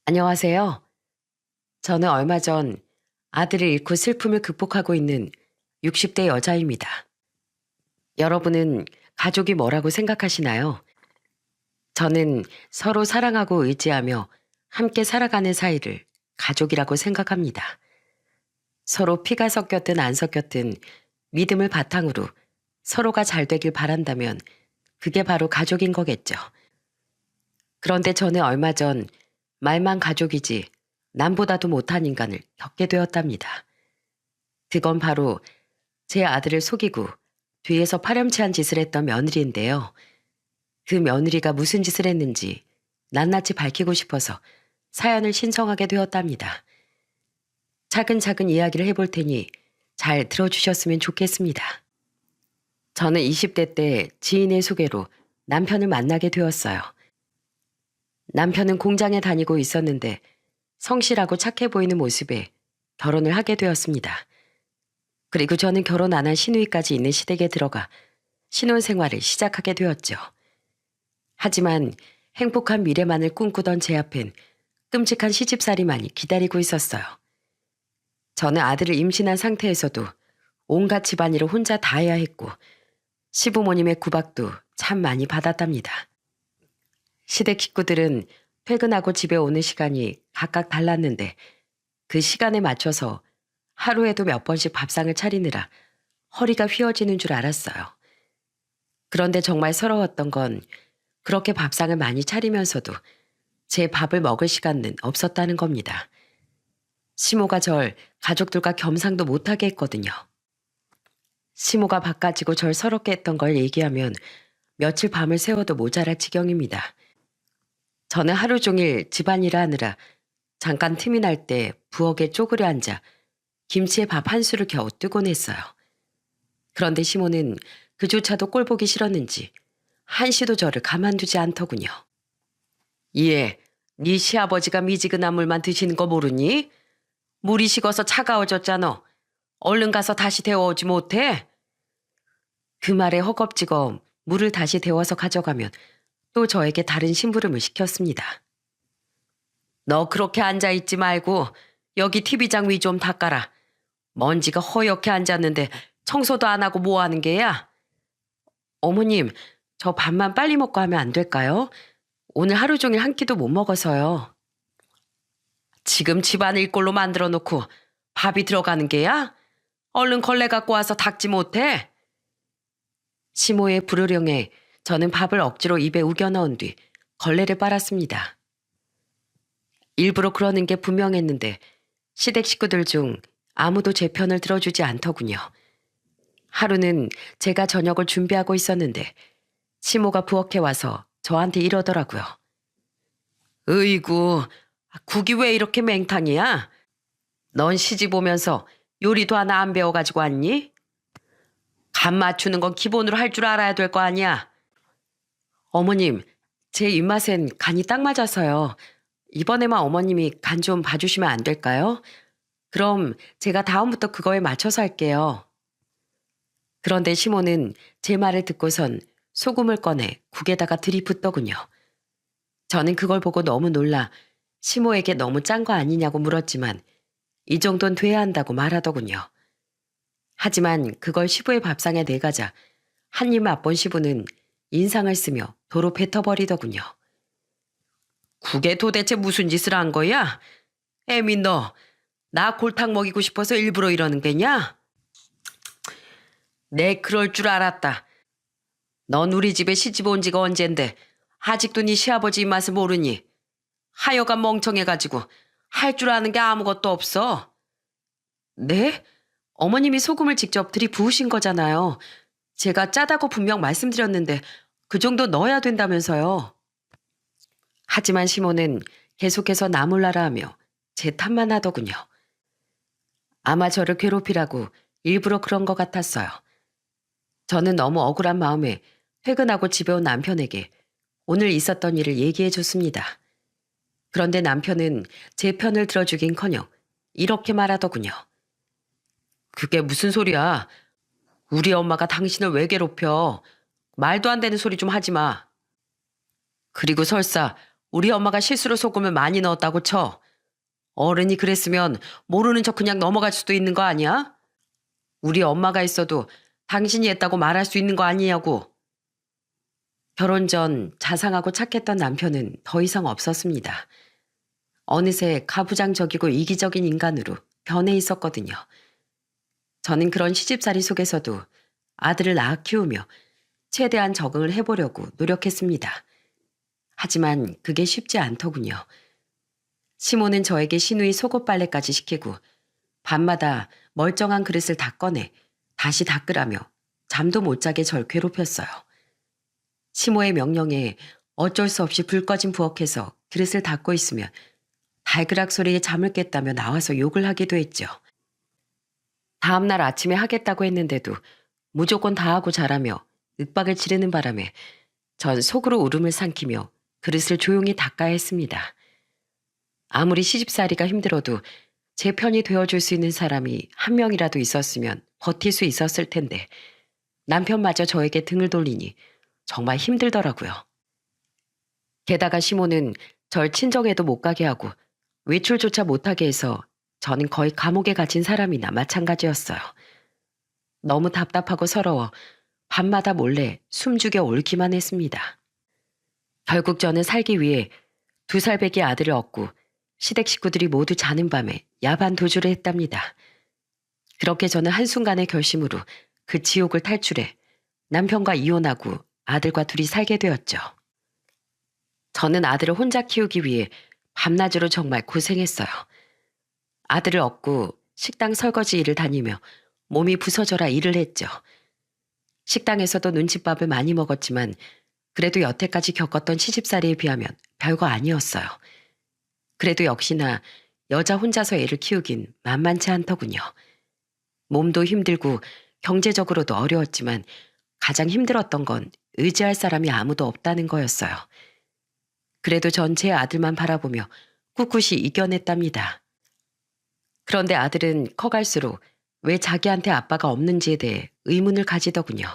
안녕하세요. 저는 얼마 전 아들을 잃고 슬픔을 극복하고 있는 60대 여자입니다. 여러분은 가족이 뭐라고 생각하시나요? 저는 서로 사랑하고 의지하며 함께 살아가는 사이를 가족이라고 생각합니다. 서로 피가 섞였든 안 섞였든 믿음을 바탕으로 서로가 잘 되길 바란다면 그게 바로 가족인 거겠죠. 그런데 저는 얼마 전 말만 가족이지 남보다도 못한 인간을 겪게 되었답니다. 그건 바로 제 아들을 속이고 뒤에서 파렴치한 짓을 했던 며느리인데요. 그 며느리가 무슨 짓을 했는지 낱낱이 밝히고 싶어서 사연을 신청하게 되었답니다. 차근차근 이야기를 해볼 테니 잘 들어주셨으면 좋겠습니다. 저는 20대 때 지인의 소개로 남편을 만나게 되었어요. 남편은 공장에 다니고 있었는데 성실하고 착해 보이는 모습에 결혼을 하게 되었습니다. 그리고 저는 결혼 안 한 시누이까지 있는 시댁에 들어가 신혼생활을 시작하게 되었죠. 하지만 행복한 미래만을 꿈꾸던 제 앞엔 끔찍한 시집살이만이 기다리고 있었어요. 저는 아들을 임신한 상태에서도 온갖 집안일을 혼자 다 해야 했고 시부모님의 구박도 참 많이 받았답니다. 시댁 식구들은 퇴근하고 집에 오는 시간이 각각 달랐는데 그 시간에 맞춰서 하루에도 몇 번씩 밥상을 차리느라 허리가 휘어지는 줄 알았어요. 그런데 정말 서러웠던 건 그렇게 밥상을 많이 차리면서도 제 밥을 먹을 시간은 없었다는 겁니다. 시모가 절 가족들과 겸상도 못하게 했거든요. 시모가 밥 가지고 절 서럽게 했던 걸 얘기하면 며칠 밤을 새워도 모자랄 지경입니다. 저는 하루 종일 집안일을 하느라 잠깐 틈이 날 때 부엌에 쪼그려 앉아 김치에 밥 한 수를 겨우 뜨곤 했어요. 그런데 시모는 그조차도 꼴보기 싫었는지 한시도 저를 가만두지 않더군요. 예, 네 시아버지가 미지근한 물만 드시는 거 모르니? 물이 식어서 차가워졌잖아. 얼른 가서 다시 데워오지 못해? 그 말에 허겁지겁 물을 다시 데워서 가져가면 또 저에게 다른 심부름을 시켰습니다. 너 그렇게 앉아있지 말고 여기 TV장 위 좀 닦아라. 먼지가 허옇게 앉았는데 청소도 안 하고 뭐 하는 게야? 어머님, 저 밥만 빨리 먹고 하면 안 될까요? 오늘 하루 종일 한 끼도 못 먹어서요. 지금 집안을 이꼴로 만들어 놓고 밥이 들어가는 게야? 얼른 걸레 갖고 와서 닦지 못해? 시모의 불호령에 저는 밥을 억지로 입에 우겨 넣은 뒤 걸레를 빨았습니다. 일부러 그러는 게 분명했는데 시댁 식구들 중 아무도 제 편을 들어주지 않더군요. 하루는 제가 저녁을 준비하고 있었는데 시모가 부엌에 와서 저한테 이러더라고요. 으이구, 국이 왜 이렇게 맹탕이야? 넌 시집 오면서 요리도 하나 안 배워가지고 왔니? 간 맞추는 건 기본으로 할 줄 알아야 될 거 아니야. 어머님, 제 입맛엔 간이 딱 맞아서요. 이번에만 어머님이 간 좀 봐주시면 안 될까요? 그럼 제가 다음부터 그거에 맞춰서 할게요. 그런데 시모는 제 말을 듣고선 소금을 꺼내 국에다가 들이붓더군요. 저는 그걸 보고 너무 놀라 시모에게 너무 짠 거 아니냐고 물었지만 이 정도는 돼야 한다고 말하더군요. 하지만 그걸 시부의 밥상에 내가자 한 입 맛본 시부는 인상을 쓰며 도로 뱉어버리더군요. 국에 도대체 무슨 짓을 한 거야? 애미 너, 나 골탕 먹이고 싶어서 일부러 이러는 게냐? 내 그럴 줄 알았다. 넌 우리 집에 시집 온 지가 언젠데 아직도 네 시아버지 입맛을 모르니? 하여간 멍청해가지고 할 줄 아는 게 아무것도 없어. 네? 어머님이 소금을 직접 들이부으신 거잖아요. 제가 짜다고 분명 말씀드렸는데 그 정도 넣어야 된다면서요. 하지만 시모는 계속해서 나몰라라 하며 제 탓만 하더군요. 아마 저를 괴롭히라고 일부러 그런 것 같았어요. 저는 너무 억울한 마음에 퇴근하고 집에 온 남편에게 오늘 있었던 일을 얘기해 줬습니다. 그런데 남편은 제 편을 들어주긴커녕 이렇게 말하더군요. 그게 무슨 소리야? 우리 엄마가 당신을 왜 괴롭혀? 말도 안 되는 소리 좀 하지 마. 그리고 설사 우리 엄마가 실수로 소금을 많이 넣었다고 쳐. 어른이 그랬으면 모르는 척 그냥 넘어갈 수도 있는 거 아니야? 우리 엄마가 있어도 당신이 했다고 말할 수 있는 거 아니냐고. 결혼 전 자상하고 착했던 남편은 더 이상 없었습니다. 어느새 가부장적이고 이기적인 인간으로 변해 있었거든요. 저는 그런 시집살이 속에서도 아들을 낳아 키우며 최대한 적응을 해보려고 노력했습니다. 하지만 그게 쉽지 않더군요. 시모는 저에게 시누이 속옷 빨래까지 시키고 밤마다 멀쩡한 그릇을 다 꺼내 다시 닦으라며 잠도 못 자게 절 괴롭혔어요. 시모의 명령에 어쩔 수 없이 불 꺼진 부엌에서 그릇을 닦고 있으면 발그락 소리에 잠을 깼다며 나와서 욕을 하기도 했죠. 다음날 아침에 하겠다고 했는데도 무조건 다 하고 자라며 윽박을 지르는 바람에 전 속으로 울음을 삼키며 그릇을 조용히 닦아야 했습니다. 아무리 시집살이가 힘들어도 제 편이 되어줄 수 있는 사람이 한 명이라도 있었으면 버틸 수 있었을 텐데 남편마저 저에게 등을 돌리니 정말 힘들더라고요. 게다가 시모는 절 친정에도 못 가게 하고 외출조차 못하게 해서 저는 거의 감옥에 갇힌 사람이나 마찬가지였어요. 너무 답답하고 서러워 밤마다 몰래 숨죽여 울기만 했습니다. 결국 저는 살기 위해 2살배기 아들을 얻고 시댁 식구들이 모두 자는 밤에 야반 도주를 했답니다. 그렇게 저는 한순간의 결심으로 그 지옥을 탈출해 남편과 이혼하고 아들과 둘이 살게 되었죠. 저는 아들을 혼자 키우기 위해 밤낮으로 정말 고생했어요. 아들을 얻고 식당 설거지 일을 다니며 몸이 부서져라 일을 했죠. 식당에서도 눈칫밥을 많이 먹었지만 그래도 여태까지 겪었던 시집살이에 비하면 별거 아니었어요. 그래도 역시나 여자 혼자서 애를 키우긴 만만치 않더군요. 몸도 힘들고 경제적으로도 어려웠지만 가장 힘들었던 건 의지할 사람이 아무도 없다는 거였어요. 그래도 전 제 아들만 바라보며 꿋꿋이 이겨냈답니다. 그런데 아들은 커갈수록 왜 자기한테 아빠가 없는지에 대해 의문을 가지더군요.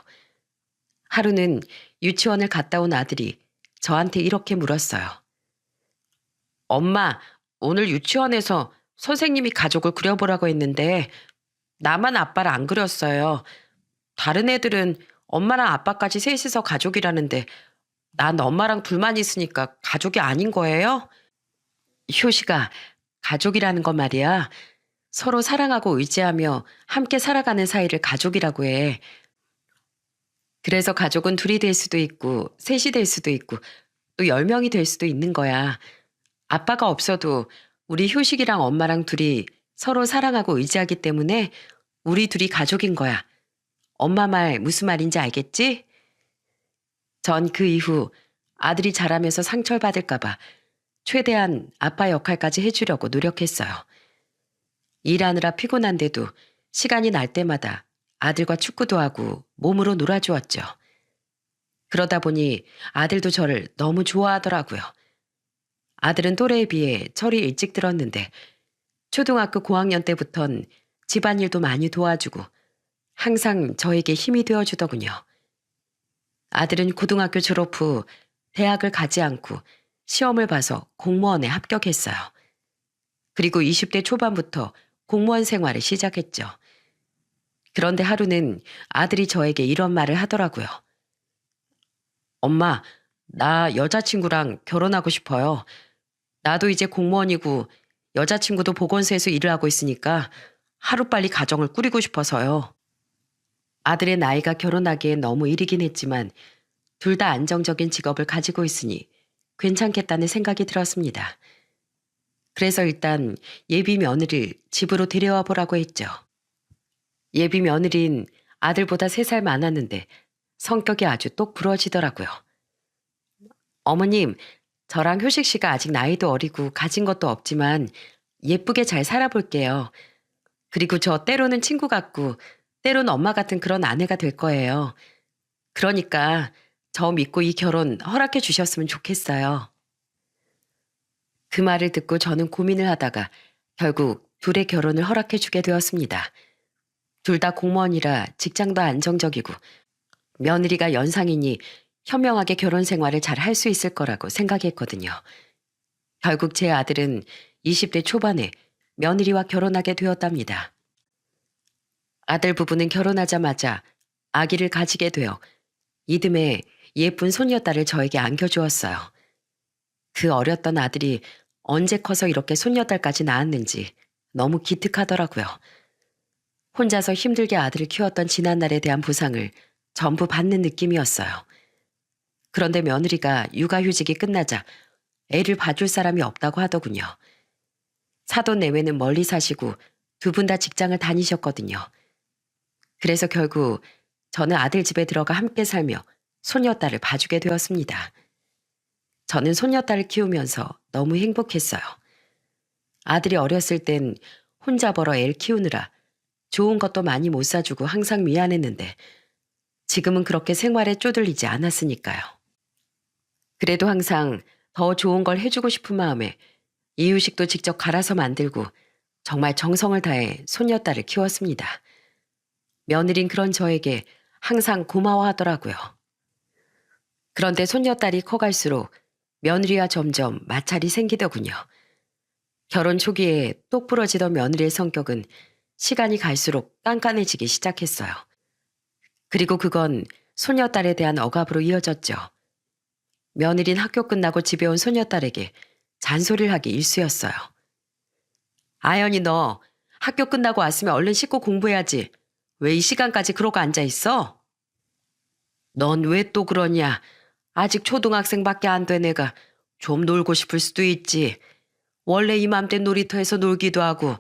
하루는 유치원을 갔다 온 아들이 저한테 이렇게 물었어요. 엄마, 오늘 유치원에서 선생님이 가족을 그려보라고 했는데 나만 아빠를 안 그렸어요. 다른 애들은 엄마랑 아빠까지 셋이서 가족이라는데 난 엄마랑 둘만 있으니까 가족이 아닌 거예요? 효시가 가족이라는 건 말이야. 서로 사랑하고 의지하며 함께 살아가는 사이를 가족이라고 해. 그래서 가족은 둘이 될 수도 있고 셋이 될 수도 있고 또 10명이 될 수도 있는 거야. 아빠가 없어도 우리 효식이랑 엄마랑 둘이 서로 사랑하고 의지하기 때문에 우리 둘이 가족인 거야. 엄마 말 무슨 말인지 알겠지? 전 그 이후 아들이 자라면서 상처를 받을까봐 최대한 아빠 역할까지 해주려고 노력했어요. 일하느라 피곤한데도 시간이 날 때마다 아들과 축구도 하고 몸으로 놀아주었죠. 그러다 보니 아들도 저를 너무 좋아하더라고요. 아들은 또래에 비해 철이 일찍 들었는데 초등학교 고학년 때부턴 집안일도 많이 도와주고 항상 저에게 힘이 되어주더군요. 아들은 고등학교 졸업 후 대학을 가지 않고 시험을 봐서 공무원에 합격했어요. 그리고 20대 초반부터 공무원 생활을 시작했죠. 그런데 하루는 아들이 저에게 이런 말을 하더라고요. 엄마, 나 여자친구랑 결혼하고 싶어요. 나도 이제 공무원이고 여자친구도 보건소에서 일을 하고 있으니까 하루빨리 가정을 꾸리고 싶어서요. 아들의 나이가 결혼하기엔 너무 이르긴 했지만 둘 다 안정적인 직업을 가지고 있으니 괜찮겠다는 생각이 들었습니다. 그래서 일단 예비 며느리를 집으로 데려와 보라고 했죠. 예비 며느리인 아들보다 3살 많았는데 성격이 아주 똑 부러지더라고요. 어머님, 저랑 효식 씨가 아직 나이도 어리고 가진 것도 없지만 예쁘게 잘 살아볼게요. 그리고 저 때로는 친구 같고 때로는 엄마 같은 그런 아내가 될 거예요. 그러니까 저 믿고 이 결혼 허락해 주셨으면 좋겠어요. 그 말을 듣고 저는 고민을 하다가 결국 둘의 결혼을 허락해 주게 되었습니다. 둘 다 공무원이라 직장도 안정적이고 며느리가 연상이니 현명하게 결혼 생활을 잘 할 수 있을 거라고 생각했거든요. 결국 제 아들은 20대 초반에 며느리와 결혼하게 되었답니다. 아들 부부는 결혼하자마자 아기를 가지게 되어 이듬해 예쁜 손녀딸을 저에게 안겨주었어요. 그 어렸던 아들이 언제 커서 이렇게 손녀딸까지 낳았는지 너무 기특하더라고요. 혼자서 힘들게 아들을 키웠던 지난날에 대한 보상을 전부 받는 느낌이었어요. 그런데 며느리가 육아휴직이 끝나자 애를 봐줄 사람이 없다고 하더군요. 사돈 내외는 멀리 사시고 두 분 다 직장을 다니셨거든요. 그래서 결국 저는 아들 집에 들어가 함께 살며 손녀딸을 봐주게 되었습니다. 저는 손녀딸을 키우면서 너무 행복했어요. 아들이 어렸을 땐 혼자 벌어 애를 키우느라 좋은 것도 많이 못 사주고 항상 미안했는데 지금은 그렇게 생활에 쪼들리지 않았으니까요. 그래도 항상 더 좋은 걸 해주고 싶은 마음에 이유식도 직접 갈아서 만들고 정말 정성을 다해 손녀딸을 키웠습니다. 며느린 그런 저에게 항상 고마워하더라고요. 그런데 손녀딸이 커갈수록 며느리와 점점 마찰이 생기더군요. 결혼 초기에 똑 부러지던 며느리의 성격은 시간이 갈수록 깐깐해지기 시작했어요. 그리고 그건 손녀딸에 대한 억압으로 이어졌죠. 며느린 학교 끝나고 집에 온 손녀딸에게 잔소리를 하기 일쑤였어요. 아연이 너 학교 끝나고 왔으면 얼른 씻고 공부해야지. 왜 이 시간까지 그러고 앉아있어? 넌 왜 또 그러냐? 아직 초등학생밖에 안 된 애가 좀 놀고 싶을 수도 있지. 원래 이맘때 놀이터에서 놀기도 하고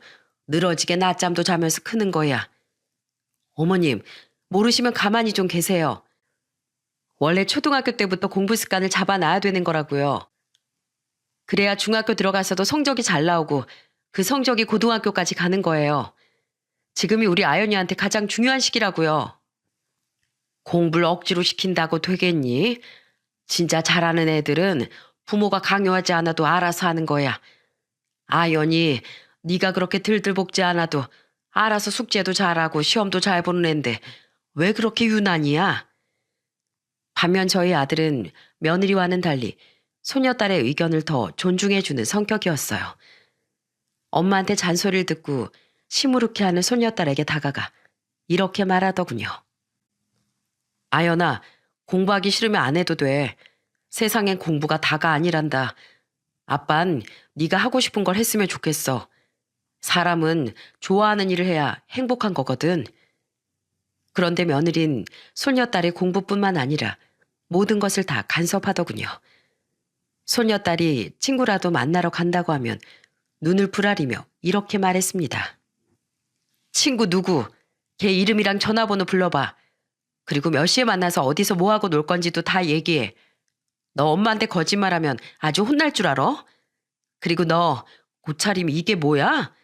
늘어지게 낮잠도 자면서 크는 거야. 어머님, 모르시면 가만히 좀 계세요. 원래 초등학교 때부터 공부 습관을 잡아놔야 되는 거라고요. 그래야 중학교 들어가서도 성적이 잘 나오고 그 성적이 고등학교까지 가는 거예요. 지금이 우리 아연이한테 가장 중요한 시기라고요. 공부를 억지로 시킨다고 되겠니? 진짜 잘하는 애들은 부모가 강요하지 않아도 알아서 하는 거야. 아연이 네가 그렇게 들들볶지 않아도 알아서 숙제도 잘하고 시험도 잘 보는 앤데 왜 그렇게 유난이야? 반면 저희 아들은 며느리와는 달리 손녀딸의 의견을 더 존중해주는 성격이었어요. 엄마한테 잔소리를 듣고 시무룩해하는 손녀딸에게 다가가 이렇게 말하더군요. 아연아, 공부하기 싫으면 안 해도 돼. 세상엔 공부가 다가 아니란다. 아빤 네가 하고 싶은 걸 했으면 좋겠어. 사람은 좋아하는 일을 해야 행복한 거거든. 그런데 며느린 손녀딸의 공부뿐만 아니라 모든 것을 다 간섭하더군요. 손녀딸이 친구라도 만나러 간다고 하면 눈을 부라리며 이렇게 말했습니다. 친구 누구? 걔 이름이랑 전화번호 불러봐. 그리고 몇 시에 만나서 어디서 뭐하고 놀 건지도 다 얘기해. 너 엄마한테 거짓말하면 아주 혼날 줄 알아? 그리고 너 옷차림이 이게 뭐야?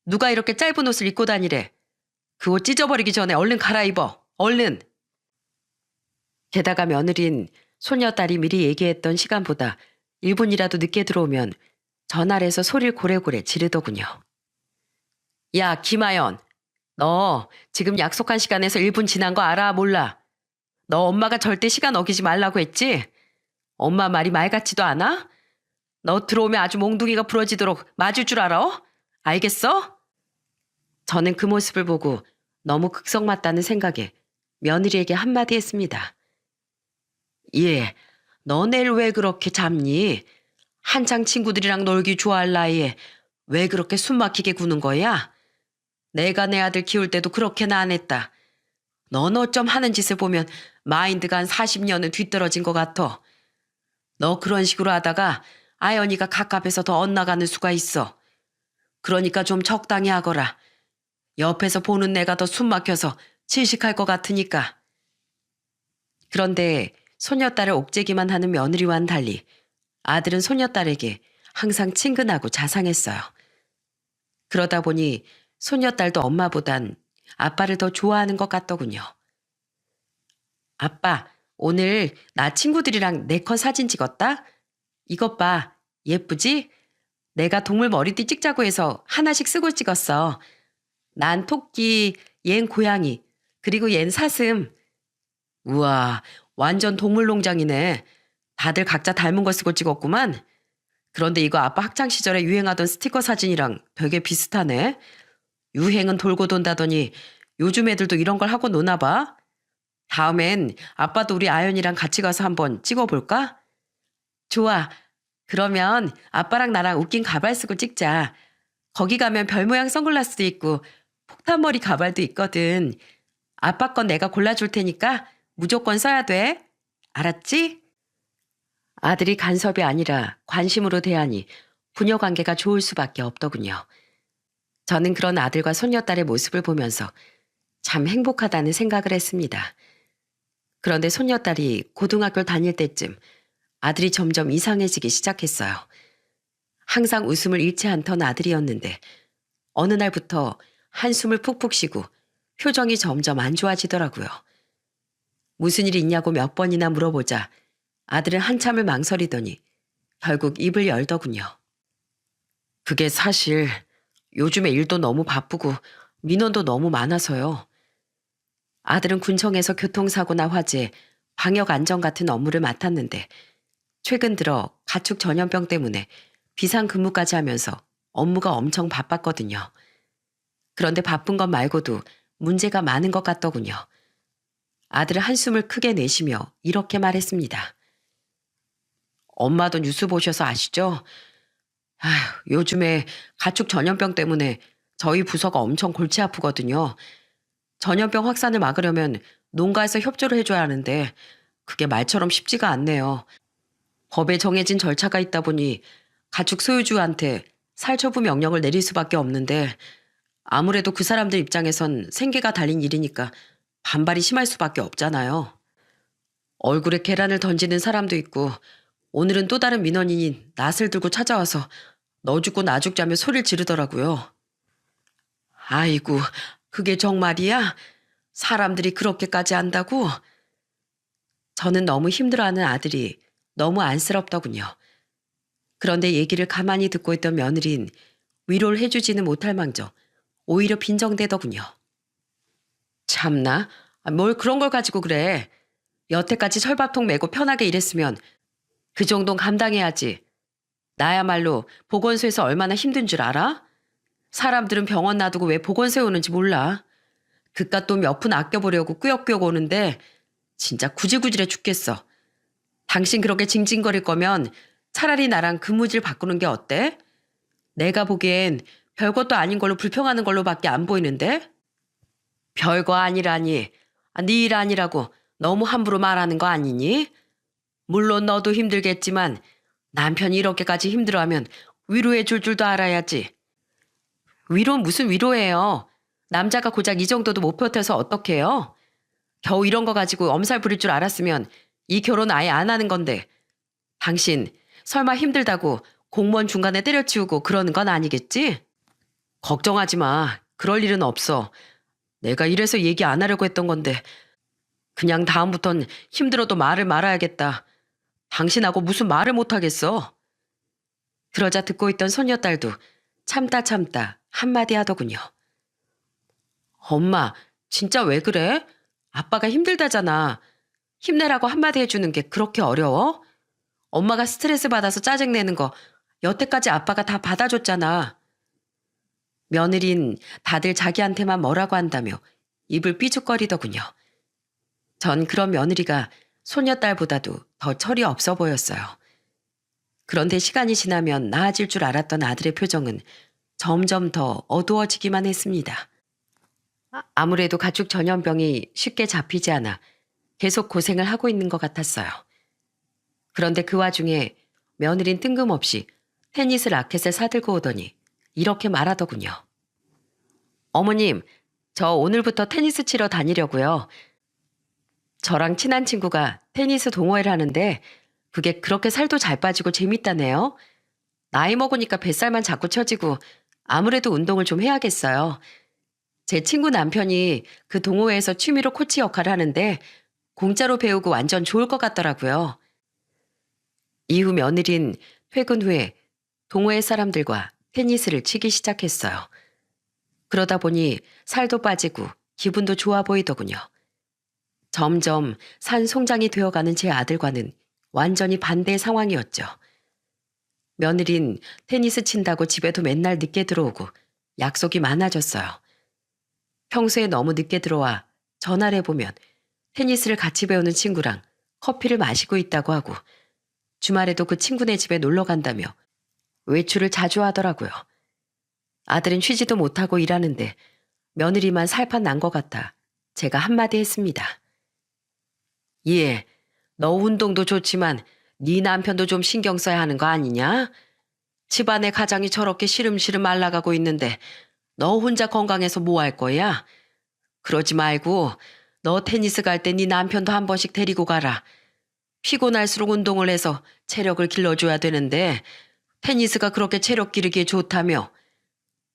누가 이렇게 짧은 옷을 입고 다니래? 그 옷 찢어버리기 전에 얼른 갈아입어. 얼른. 게다가 며느린 손녀딸이 미리 얘기했던 시간보다 1분이라도 늦게 들어오면 전화를 해서 소리를 고래고래 지르더군요. 야, 김아연. 너 지금 약속한 시간에서 1분 지난 거 알아? 몰라? 너 엄마가 절대 시간 어기지 말라고 했지? 엄마 말이 말 같지도 않아? 너 들어오면 아주 몽둥이가 부러지도록 맞을 줄 알아? 알겠어? 저는 그 모습을 보고 너무 극성맞다는 생각에 며느리에게 한마디 했습니다. 예, 너네를 왜 그렇게 잡니? 한창 친구들이랑 놀기 좋아할 나이에 왜 그렇게 숨막히게 구는 거야? 내가 내 아들 키울 때도 그렇게는 안 했다. 넌 어쩜 하는 짓을 보면 마인드가 한 40년은 뒤떨어진 것 같아. 너 그런 식으로 하다가 아연이가 갑갑해서 더 엇나가는 수가 있어. 그러니까 좀 적당히 하거라. 옆에서 보는 내가 더 숨막혀서 질식할 것 같으니까. 그런데 손녀딸을 옥죄기만 하는 며느리와는 달리 아들은 손녀딸에게 항상 친근하고 자상했어요. 그러다 보니 손녀딸도 엄마보단 아빠를 더 좋아하는 것 같더군요. 아빠, 오늘 나 친구들이랑 네컷 사진 찍었다? 이것 봐, 예쁘지? 내가 동물 머리띠 찍자고 해서 하나씩 쓰고 찍었어. 난 토끼, 얜 고양이, 그리고 얜 사슴. 우와, 완전 동물농장이네. 다들 각자 닮은 거 쓰고 찍었구만. 그런데 이거 아빠 학창 시절에 유행하던 스티커 사진이랑 되게 비슷하네. 유행은 돌고 돈다더니 요즘 애들도 이런 걸 하고 노나 봐. 다음엔 아빠도 우리 아연이랑 같이 가서 한번 찍어볼까? 좋아. 그러면 아빠랑 나랑 웃긴 가발 쓰고 찍자. 거기 가면 별 모양 선글라스도 있고 폭탄머리 가발도 있거든. 아빠 건 내가 골라줄 테니까 무조건 써야 돼. 알았지? 아들이 간섭이 아니라 관심으로 대하니 부녀 관계가 좋을 수밖에 없더군요. 저는 그런 아들과 손녀딸의 모습을 보면서 참 행복하다는 생각을 했습니다. 그런데 손녀딸이 고등학교 다닐 때쯤 아들이 점점 이상해지기 시작했어요. 항상 웃음을 잃지 않던 아들이었는데 어느 날부터 한숨을 푹푹 쉬고 표정이 점점 안 좋아지더라고요. 무슨 일이 있냐고 몇 번이나 물어보자 아들은 한참을 망설이더니 결국 입을 열더군요. 그게 사실 요즘에 일도 너무 바쁘고 민원도 너무 많아서요. 아들은 군청에서 교통사고나 화재, 방역안전 같은 업무를 맡았는데 최근 들어 가축 전염병 때문에 비상근무까지 하면서 업무가 엄청 바빴거든요. 그런데 바쁜 것 말고도 문제가 많은 것 같더군요. 아들은 한숨을 크게 내쉬며 이렇게 말했습니다. 엄마도 뉴스 보셔서 아시죠? 아휴, 요즘에 가축 전염병 때문에 저희 부서가 엄청 골치 아프거든요. 전염병 확산을 막으려면 농가에서 협조를 해줘야 하는데 그게 말처럼 쉽지가 않네요. 법에 정해진 절차가 있다 보니 가축 소유주한테 살처분 명령을 내릴 수밖에 없는데 아무래도 그 사람들 입장에선 생계가 달린 일이니까 반발이 심할 수밖에 없잖아요. 얼굴에 계란을 던지는 사람도 있고 오늘은 또 다른 민원인이 낫을 들고 찾아와서 너 죽고 나 죽자며 소리를 지르더라고요. 아이고, 그게 정말이야? 사람들이 그렇게까지 한다고? 저는 너무 힘들어하는 아들이 너무 안쓰럽더군요. 그런데 얘기를 가만히 듣고 있던 며느리는 위로를 해주지는 못할 망정 오히려 빈정대더군요. 참나, 뭘 그런 걸 가지고 그래. 여태까지 철밥통 메고 편하게 일했으면 그 정도는 감당해야지. 나야말로 보건소에서 얼마나 힘든 줄 알아? 사람들은 병원 놔두고 왜 보건소에 오는지 몰라. 그깟 돈 몇 푼 아껴보려고 꾸역꾸역 오는데 진짜 구질구질해 죽겠어. 당신 그렇게 징징거릴 거면 차라리 나랑 근무질 바꾸는 게 어때? 내가 보기엔 별것도 아닌 걸로 불평하는 걸로밖에 안 보이는데? 별거 아니라니. 네 일 아니라고 너무 함부로 말하는 거 아니니? 물론 너도 힘들겠지만 남편이 이렇게까지 힘들어하면 위로해 줄 줄도 알아야지. 위로는 무슨 위로예요. 남자가 고작 이 정도도 못 버텨서 어떡해요? 겨우 이런 거 가지고 엄살 부릴 줄 알았으면 이 결혼 아예 안 하는 건데. 당신 설마 힘들다고 공무원 중간에 때려치우고 그러는 건 아니겠지? 걱정하지 마. 그럴 일은 없어. 내가 이래서 얘기 안 하려고 했던 건데 그냥 다음부턴 힘들어도 말을 말아야겠다. 당신하고 무슨 말을 못하겠어. 그러자 듣고 있던 손녀딸도 참다 참다 한마디 하더군요. 엄마, 진짜 왜 그래? 아빠가 힘들다잖아. 힘내라고 한마디 해주는 게 그렇게 어려워? 엄마가 스트레스 받아서 짜증내는 거 여태까지 아빠가 다 받아줬잖아. 며느린 다들 자기한테만 뭐라고 한다며 입을 삐죽거리더군요. 전 그런 며느리가 손녀딸보다도 더 철이 없어 보였어요. 그런데 시간이 지나면 나아질 줄 알았던 아들의 표정은 점점 더 어두워지기만 했습니다. 아무래도 가축 전염병이 쉽게 잡히지 않아 계속 고생을 하고 있는 것 같았어요. 그런데 그 와중에 며느린 뜬금없이 테니스 라켓을 사들고 오더니 이렇게 말하더군요. 어머님, 저 오늘부터 테니스 치러 다니려고요. 저랑 친한 친구가 테니스 동호회를 하는데 그게 그렇게 살도 잘 빠지고 재밌다네요. 나이 먹으니까 뱃살만 자꾸 처지고 아무래도 운동을 좀 해야겠어요. 제 친구 남편이 그 동호회에서 취미로 코치 역할을 하는데 공짜로 배우고 완전 좋을 것 같더라고요. 이후 며느린 퇴근 후에 동호회 사람들과 테니스를 치기 시작했어요. 그러다 보니 살도 빠지고 기분도 좋아 보이더군요. 점점 산 송장이 되어가는 제 아들과는 완전히 반대의 상황이었죠. 며느린 테니스 친다고 집에도 맨날 늦게 들어오고 약속이 많아졌어요. 평소에 너무 늦게 들어와 전화를 해보면 테니스를 같이 배우는 친구랑 커피를 마시고 있다고 하고 주말에도 그 친구네 집에 놀러 간다며 외출을 자주 하더라고요. 아들은 쉬지도 못하고 일하는데 며느리만 살판 난 것 같아 제가 한마디 했습니다. 예, 너 운동도 좋지만 네 남편도 좀 신경 써야 하는 거 아니냐? 집안의 가장이 저렇게 시름시름 말라가고 있는데 너 혼자 건강해서 뭐 할 거야? 그러지 말고 너 테니스 갈 때 네 남편도 한 번씩 데리고 가라. 피곤할수록 운동을 해서 체력을 길러줘야 되는데 테니스가 그렇게 체력 기르기에 좋다며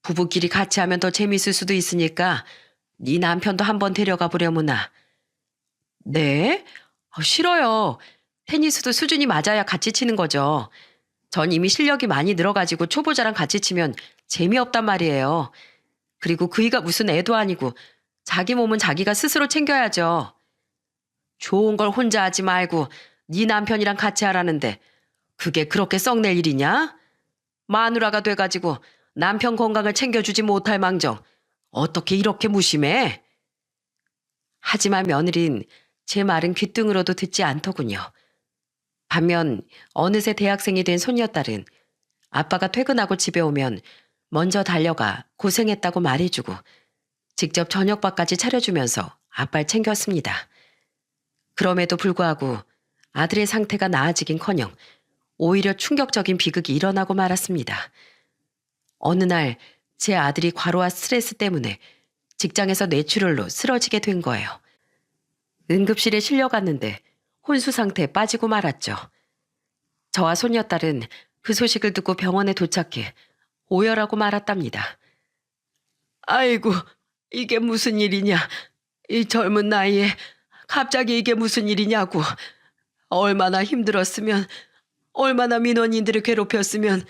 부부끼리 같이 하면 더 재밌을 수도 있으니까 네 남편도 한번 데려가 보려무나. 네? 싫어요. 테니스도 수준이 맞아야 같이 치는 거죠. 전 이미 실력이 많이 늘어가지고 초보자랑 같이 치면 재미없단 말이에요. 그리고 그이가 무슨 애도 아니고 자기 몸은 자기가 스스로 챙겨야죠. 좋은 걸 혼자 하지 말고 네 남편이랑 같이 하라는데 그게 그렇게 썩낼 일이냐? 마누라가 돼가지고 남편 건강을 챙겨주지 못할 망정 어떻게 이렇게 무심해? 하지만 며느린 제 말은 귓등으로도 듣지 않더군요. 반면 어느새 대학생이 된 손녀딸은 아빠가 퇴근하고 집에 오면 먼저 달려가 고생했다고 말해주고 직접 저녁밥까지 차려주면서 아빠를 챙겼습니다. 그럼에도 불구하고 아들의 상태가 나아지긴커녕 오히려 충격적인 비극이 일어나고 말았습니다. 어느 날 제 아들이 과로와 스트레스 때문에 직장에서 뇌출혈로 쓰러지게 된 거예요. 응급실에 실려갔는데 혼수 상태에 빠지고 말았죠. 저와 손녀딸은 그 소식을 듣고 병원에 도착해 오열하고 말았답니다. 아이고, 이게 무슨 일이냐. 이 젊은 나이에 갑자기 이게 무슨 일이냐고. 얼마나 힘들었으면, 얼마나 민원인들을 괴롭혔으면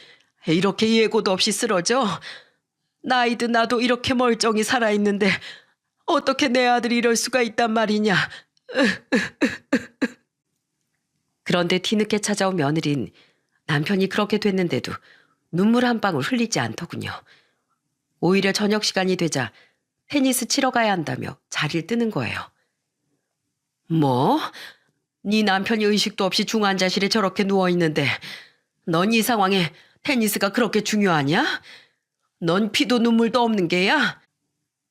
이렇게 예고도 없이 쓰러져. 나이도 나도 이렇게 멀쩡히 살아있는데 어떻게 내 아들이 이럴 수가 있단 말이냐. 그런데 뒤늦게 찾아온 며느린 남편이 그렇게 됐는데도 눈물 한 방울 흘리지 않더군요. 오히려 저녁 시간이 되자 테니스 치러 가야 한다며 자리를 뜨는 거예요. 뭐? 네 남편이 의식도 없이 중환자실에 저렇게 누워있는데 넌 이 상황에 테니스가 그렇게 중요하냐? 넌 피도 눈물도 없는 게야?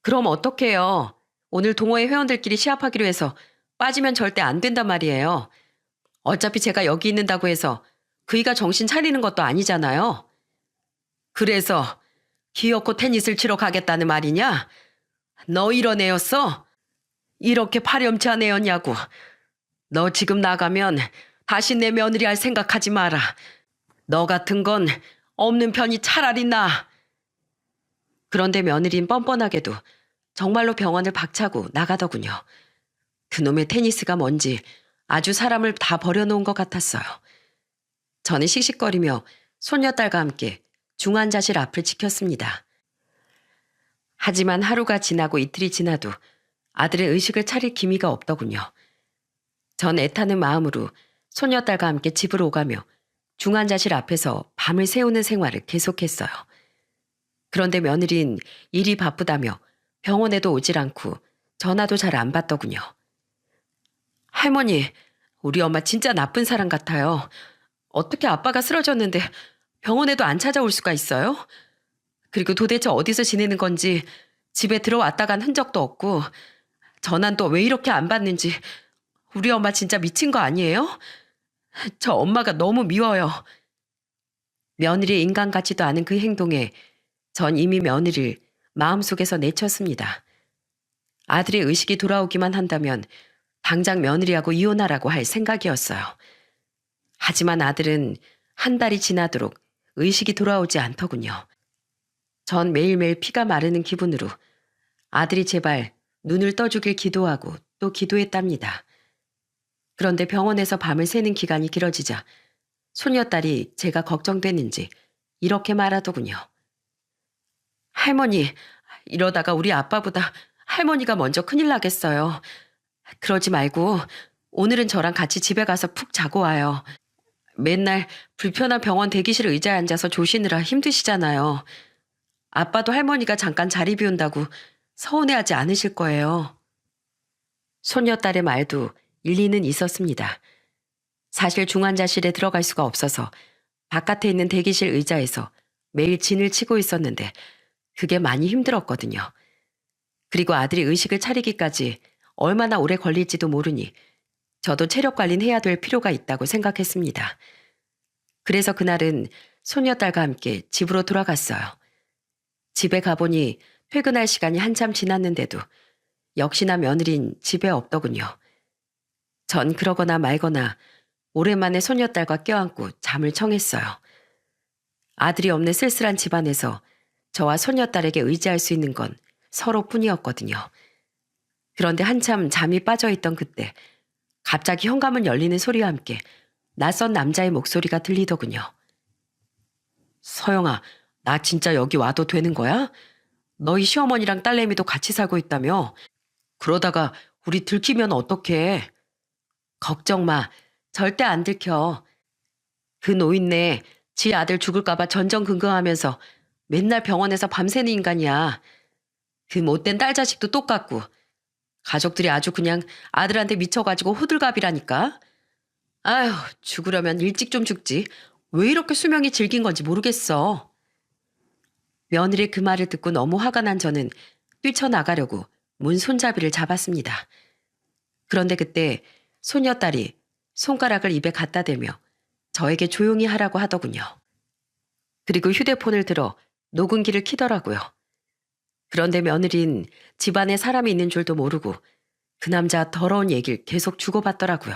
그럼 어떡해요? 오늘 동호회 회원들끼리 시합하기로 해서 빠지면 절대 안 된단 말이에요. 어차피 제가 여기 있는다고 해서 그이가 정신 차리는 것도 아니잖아요. 그래서 기어코 테니스를 치러 가겠다는 말이냐? 너 이런 애였어? 이렇게 파렴치한 애였냐고. 너 지금 나가면 다시 내 며느리 할 생각하지 마라. 너 같은 건 없는 편이 차라리 나아. 그런데 며느린 뻔뻔하게도 정말로 병원을 박차고 나가더군요. 그놈의 테니스가 뭔지 아주 사람을 다 버려놓은 것 같았어요. 저는 씩씩거리며 손녀딸과 함께 중환자실 앞을 지켰습니다. 하지만 하루가 지나고 이틀이 지나도 아들의 의식을 차릴 기미가 없더군요. 전 애타는 마음으로 손녀딸과 함께 집으로 오가며 중환자실 앞에서 밤을 새우는 생활을 계속했어요. 그런데 며느린 일이 바쁘다며 병원에도 오질 않고 전화도 잘 안 받더군요. 할머니, 우리 엄마 진짜 나쁜 사람 같아요. 어떻게 아빠가 쓰러졌는데 병원에도 안 찾아올 수가 있어요? 그리고 도대체 어디서 지내는 건지 집에 들어왔다 간 흔적도 없고 전화도 왜 이렇게 안 받는지 우리 엄마 진짜 미친 거 아니에요? 저 엄마가 너무 미워요. 며느리 인간 같지도 않은 그 행동에 전 이미 며느리를 마음속에서 내쳤습니다. 아들의 의식이 돌아오기만 한다면 당장 며느리하고 이혼하라고 할 생각이었어요. 하지만 아들은 한 달이 지나도록 의식이 돌아오지 않더군요. 전 매일매일 피가 마르는 기분으로 아들이 제발 눈을 떠주길 기도하고 또 기도했답니다. 그런데 병원에서 밤을 새는 기간이 길어지자 손녀딸이 제가 걱정되는지 이렇게 말하더군요. 할머니, 이러다가 우리 아빠보다 할머니가 먼저 큰일 나겠어요. 그러지 말고 오늘은 저랑 같이 집에 가서 푹 자고 와요. 맨날 불편한 병원 대기실 의자에 앉아서 조시느라 힘드시잖아요. 아빠도 할머니가 잠깐 자리 비운다고 서운해하지 않으실 거예요. 손녀딸의 말도 일리는 있었습니다. 사실 중환자실에 들어갈 수가 없어서 바깥에 있는 대기실 의자에서 매일 진을 치고 있었는데 그게 많이 힘들었거든요. 그리고 아들이 의식을 차리기까지 얼마나 오래 걸릴지도 모르니 저도 체력 관리는 해야 될 필요가 있다고 생각했습니다. 그래서 그날은 손녀딸과 함께 집으로 돌아갔어요. 집에 가보니 퇴근할 시간이 한참 지났는데도 역시나 며느린 집에 없더군요. 전 그러거나 말거나 오랜만에 손녀딸과 껴안고 잠을 청했어요. 아들이 없는 쓸쓸한 집안에서 저와 손녀딸에게 의지할 수 있는 건 서로뿐이었거든요. 그런데 한참 잠이 빠져있던 그때 갑자기 현관문 열리는 소리와 함께 낯선 남자의 목소리가 들리더군요. 서영아, 나 진짜 여기 와도 되는 거야? 너희 시어머니랑 딸내미도 같이 살고 있다며? 그러다가 우리 들키면 어떡해? 걱정 마. 절대 안 들켜. 그 노인네 지 아들 죽을까봐 전전긍긍하면서 맨날 병원에서 밤새는 인간이야. 그 못된 딸 자식도 똑같고 가족들이 아주 그냥 아들한테 미쳐가지고 호들갑이라니까. 아휴, 죽으려면 일찍 좀 죽지. 왜 이렇게 수명이 질긴 건지 모르겠어. 며느리 그 말을 듣고 너무 화가 난 저는 뛰쳐나가려고 문 손잡이를 잡았습니다. 그런데 그때 손녀딸이 손가락을 입에 갖다 대며 저에게 조용히 하라고 하더군요. 그리고 휴대폰을 들어 녹음기를 켜더라고요. 그런데 며느린 집안에 사람이 있는 줄도 모르고 그 남자 더러운 얘기를 계속 주고받더라고요.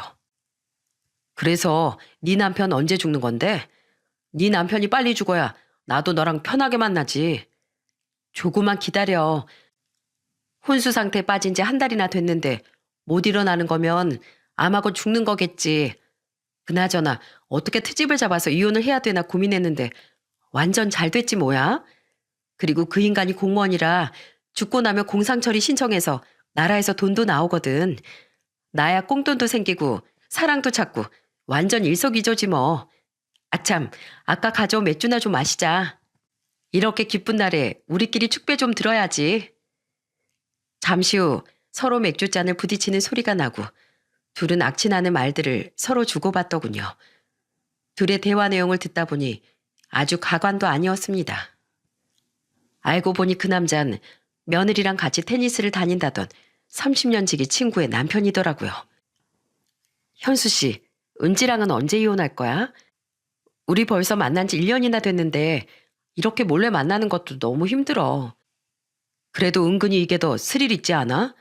그래서 네 남편 언제 죽는 건데? 네 남편이 빨리 죽어야 나도 너랑 편하게 만나지. 조금만 기다려. 혼수 상태에 빠진 지 한 달이나 됐는데 못 일어나는 거면 아마 곧 죽는 거겠지. 그나저나 어떻게 트집을 잡아서 이혼을 해야 되나 고민했는데 완전 잘 됐지 뭐야. 그리고 그 인간이 공무원이라 죽고 나면 공상처리 신청해서 나라에서 돈도 나오거든. 나야 꽁돈도 생기고 사랑도 찾고 완전 일석이조지 뭐. 아참, 아까 가져온 맥주나 좀 마시자. 이렇게 기쁜 날에 우리끼리 축배 좀 들어야지. 잠시 후 서로 맥주잔을 부딪히는 소리가 나고 둘은 악취나는 말들을 서로 주고받더군요. 둘의 대화 내용을 듣다 보니 아주 가관도 아니었습니다. 알고 보니 그 남자는 며느리랑 같이 테니스를 다닌다던 30년 지기 친구의 남편이더라고요. 현수 씨, 은지랑은 언제 이혼할 거야? 우리 벌써 만난 지 1년이나 됐는데 이렇게 몰래 만나는 것도 너무 힘들어. 그래도 은근히 이게 더 스릴 있지 않아?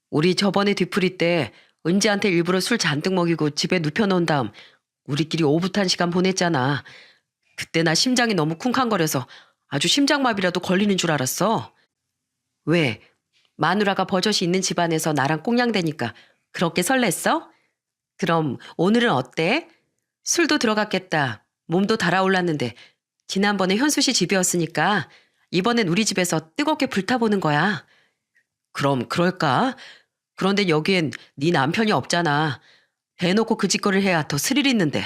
우리 저번에 뒤풀이 때 은지한테 일부러 술 잔뜩 먹이고 집에 눕혀놓은 다음 우리끼리 오붓한 시간 보냈잖아. 그때 나 심장이 너무 쿵쾅거려서 아주 심장마비라도 걸리는 줄 알았어. 왜? 마누라가 버젓이 있는 집안에서 나랑 꽁냥대니까 그렇게 설렜어? 그럼 오늘은 어때? 술도 들어갔겠다. 몸도 달아올랐는데 지난번에 현수 씨 집이었으니까 이번엔 우리 집에서 뜨겁게 불타보는 거야. 그럼 그럴까? 그런데 여기엔 네 남편이 없잖아. 대놓고 그 짓거리를 해야 더 스릴 있는데.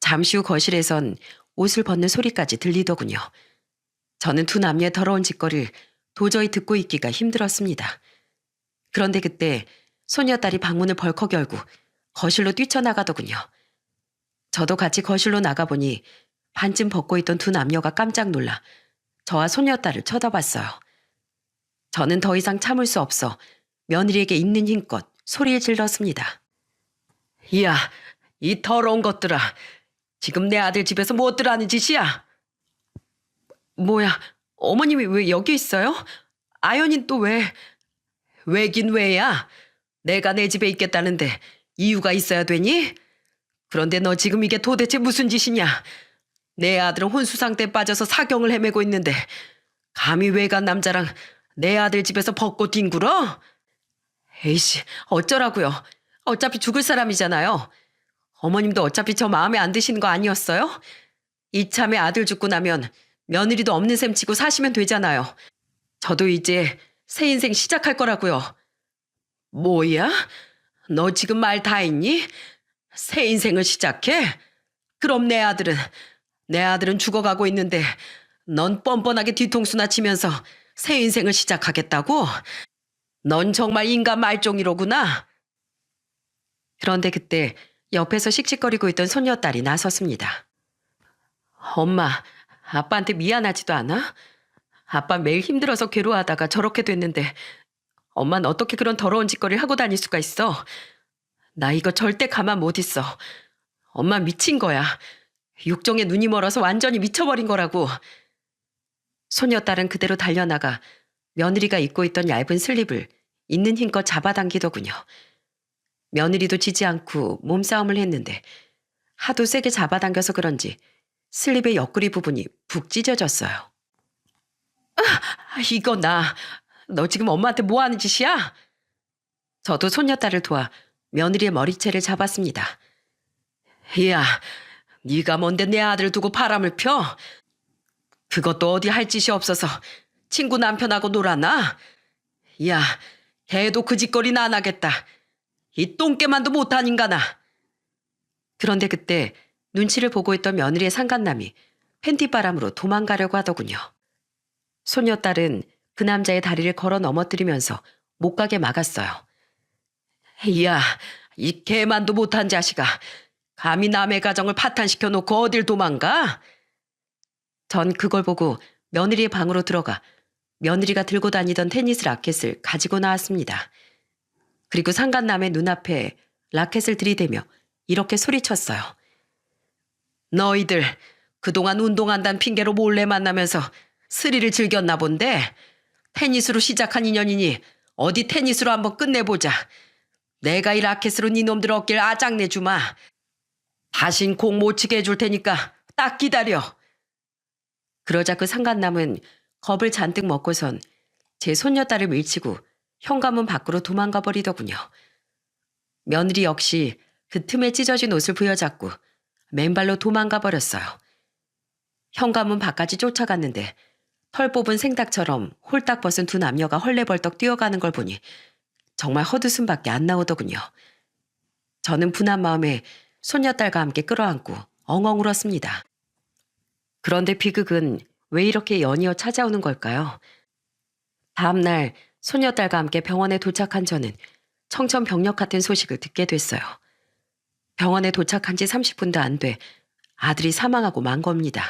잠시 후 거실에선 옷을 벗는 소리까지 들리더군요. 저는 두 남녀의 더러운 짓거리를 도저히 듣고 있기가 힘들었습니다. 그런데 그때 소녀딸이 방문을 벌컥 열고 거실로 뛰쳐나가더군요. 저도 같이 거실로 나가보니 반쯤 벗고 있던 두 남녀가 깜짝 놀라 저와 소녀딸을 쳐다봤어요. 저는 더 이상 참을 수 없어 며느리에게 있는 힘껏 소리를 질렀습니다. 이야, 이 더러운 것들아. 지금 내 아들 집에서 무엇들 하는 짓이야? 뭐야, 어머님이 왜 여기 있어요? 아연이는 또 왜? 왜긴 왜야? 내가 내 집에 있겠다는데 이유가 있어야 되니? 그런데 너 지금 이게 도대체 무슨 짓이냐? 내 아들은 혼수 상태에 빠져서 사경을 헤매고 있는데 감히 외간 남자랑 내 아들 집에서 벗고 뒹굴어? 에이씨, 어쩌라고요? 어차피 죽을 사람이잖아요. 어머님도 어차피 저 마음에 안 드시는 거 아니었어요? 이참에 아들 죽고 나면 며느리도 없는 셈 치고 사시면 되잖아요. 저도 이제 새 인생 시작할 거라고요. 뭐야? 너 지금 말 다 했니? 새 인생을 시작해? 그럼 내 아들은 죽어가고 있는데 넌 뻔뻔하게 뒤통수나 치면서 새 인생을 시작하겠다고? 넌 정말 인간 말종이로구나. 그런데 그때 옆에서 씩씩거리고 있던 손녀딸이 나섰습니다. 엄마, 아빠한테 미안하지도 않아? 아빠 매일 힘들어서 괴로워하다가 저렇게 됐는데 엄마는 어떻게 그런 더러운 짓거리를 하고 다닐 수가 있어? 나 이거 절대 가만 못 있어. 엄마 미친 거야. 육정에 눈이 멀어서 완전히 미쳐버린 거라고. 소녀딸은 그대로 달려나가 며느리가 입고 있던 얇은 슬립을 있는 힘껏 잡아당기더군요. 며느리도 지지 않고 몸싸움을 했는데 하도 세게 잡아당겨서 그런지 슬립의 옆구리 부분이 푹 찢어졌어요. 이거 너 지금 엄마한테 뭐 하는 짓이야? 저도 손녀딸을 도와 며느리의 머리채를 잡았습니다. 야, 네가 뭔데 내 아들을 두고 바람을 펴? 그것도 어디 할 짓이 없어서 친구 남편하고 놀아나? 야, 걔도 그 짓거리는 안 하겠다. 이 똥개만도 못한 인간아. 그런데 그때 눈치를 보고 있던 며느리의 상간남이 팬티바람으로 도망가려고 하더군요. 손녀딸은 그 남자의 다리를 걸어 넘어뜨리면서 못 가게 막았어요. 야, 이 개만도 못한 자식아. 감히 남의 가정을 파탄시켜 놓고 어딜 도망가? 전 그걸 보고 며느리의 방으로 들어가 며느리가 들고 다니던 테니스 라켓을 가지고 나왔습니다. 그리고 상간남의 눈앞에 라켓을 들이대며 이렇게 소리쳤어요. 너희들 그동안 운동한다는 핑계로 몰래 만나면서 스릴을 즐겼나 본데 테니스로 시작한 인연이니 어디 테니스로 한번 끝내보자. 내가 이 라켓으로 니놈들 어깨를 아작내주마. 다신 공 못 치게 해줄 테니까 딱 기다려. 그러자 그 상간남은 겁을 잔뜩 먹고선 제 손녀딸을 밀치고 현관문 밖으로 도망가 버리더군요. 며느리 역시 그 틈에 찢어진 옷을 부여잡고 맨발로 도망가 버렸어요. 현관문 밖까지 쫓아갔는데 털 뽑은 생닭처럼 홀딱 벗은 두 남녀가 헐레벌떡 뛰어가는 걸 보니 정말 헛웃음밖에 안 나오더군요. 저는 분한 마음에 손녀딸과 함께 끌어안고 엉엉 울었습니다. 그런데 비극은 왜 이렇게 연이어 찾아오는 걸까요? 다음 날 손녀딸과 함께 병원에 도착한 저는 청천벽력 같은 소식을 듣게 됐어요. 병원에 도착한 지 30분도 안 돼 아들이 사망하고 만 겁니다.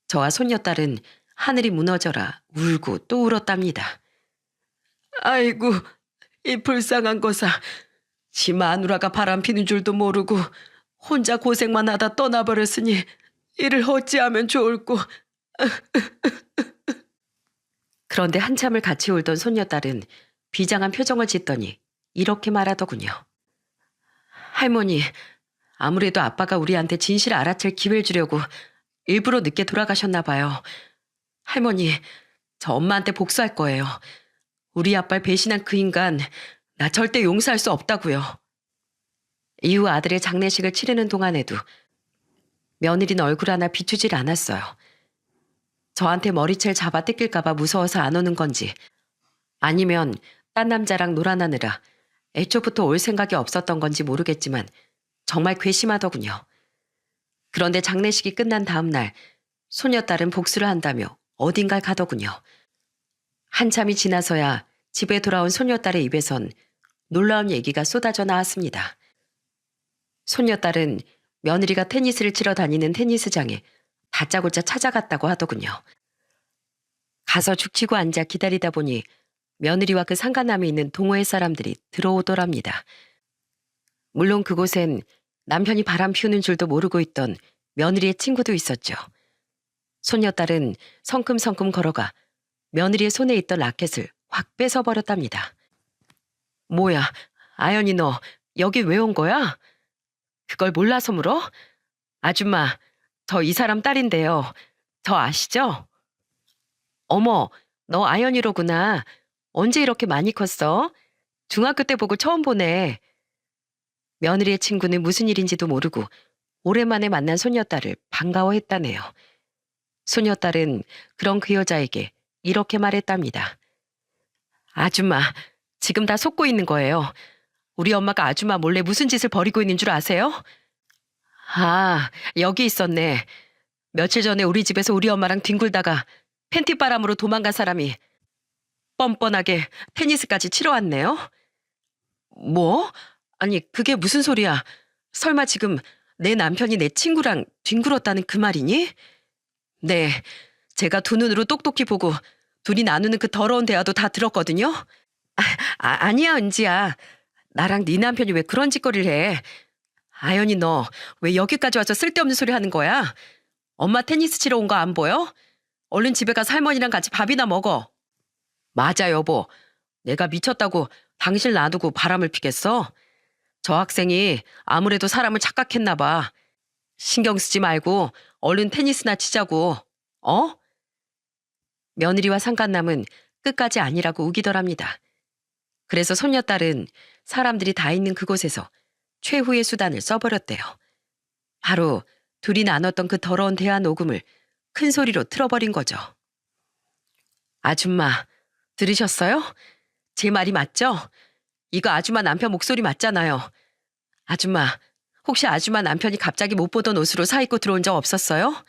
저와 손녀딸은 하늘이 무너져라 울고 또 울었답니다. 아이고, 이 불쌍한 거사. 지 마누라가 바람피는 줄도 모르고 혼자 고생만 하다 떠나버렸으니 이를 어찌하면 좋을꼬. 그런데 한참을 같이 울던 손녀딸은 비장한 표정을 짓더니 이렇게 말하더군요. 할머니, 아무래도 아빠가 우리한테 진실을 알아챌 기회를 주려고 일부러 늦게 돌아가셨나 봐요. 할머니, 저 엄마한테 복수할 거예요. 우리 아빠를 배신한 그 인간, 나 절대 용서할 수 없다고요. 이후 아들의 장례식을 치르는 동안에도 며느리는 얼굴 하나 비추질 않았어요. 저한테 머리채를 잡아 뜯길까봐 무서워서 안 오는 건지 아니면 딴 남자랑 놀아나느라 애초부터 올 생각이 없었던 건지 모르겠지만 정말 괘씸하더군요. 그런데 장례식이 끝난 다음 날 소녀딸은 복수를 한다며 어딘가를 가더군요. 한참이 지나서야 집에 돌아온 소녀딸의 입에선 놀라운 얘기가 쏟아져 나왔습니다. 소녀딸은 며느리가 테니스를 치러 다니는 테니스장에 다짜고짜 찾아갔다고 하더군요. 가서 죽치고 앉아 기다리다 보니 며느리와 그 상간남에 있는 동호회 사람들이 들어오더랍니다. 물론 그곳엔 남편이 바람 피우는 줄도 모르고 있던 며느리의 친구도 있었죠. 손녀딸은 성큼성큼 걸어가 며느리의 손에 있던 라켓을 확 뺏어버렸답니다. 뭐야, 아연이 너 여기 왜 온 거야? 그걸 몰라서 물어? 아줌마, 저 이 사람 딸인데요. 저 아시죠? 어머, 너 아연이로구나. 언제 이렇게 많이 컸어? 중학교 때 보고 처음 보네. 며느리의 친구는 무슨 일인지도 모르고 오랜만에 만난 소녀딸을 반가워했다네요. 소녀딸은 그런 그 여자에게 이렇게 말했답니다. 아줌마, 지금 다 속고 있는 거예요. 우리 엄마가 아줌마 몰래 무슨 짓을 벌이고 있는 줄 아세요? 아, 여기 있었네. 며칠 전에 우리 집에서 우리 엄마랑 뒹굴다가 팬티 바람으로 도망간 사람이 뻔뻔하게 테니스까지 치러 왔네요. 뭐? 아니, 그게 무슨 소리야? 설마 지금 내 남편이 내 친구랑 뒹굴었다는 그 말이니? 네, 제가 두 눈으로 똑똑히 보고 둘이 나누는 그 더러운 대화도 다 들었거든요. 아니야, 은지야. 나랑 네 남편이 왜 그런 짓거리를 해? 아연이 너 왜 여기까지 와서 쓸데없는 소리 하는 거야? 엄마 테니스 치러 온 거 안 보여? 얼른 집에 가서 할머니랑 같이 밥이나 먹어. 맞아, 여보. 내가 미쳤다고 당신 놔두고 바람을 피겠어? 저 학생이 아무래도 사람을 착각했나 봐. 신경 쓰지 말고 얼른 테니스나 치자고. 어? 며느리와 상간남은 끝까지 아니라고 우기더랍니다. 그래서 손녀딸은 사람들이 다 있는 그곳에서 최후의 수단을 써버렸대요. 바로 둘이 나눴던 그 더러운 대화 녹음을 큰 소리로 틀어버린 거죠. 아줌마, 들으셨어요? 제 말이 맞죠? 이거 아줌마 남편 목소리 맞잖아요. 아줌마, 혹시 아줌마 남편이 갑자기 못 보던 옷으로 사 입고 들어온 적 없었어요?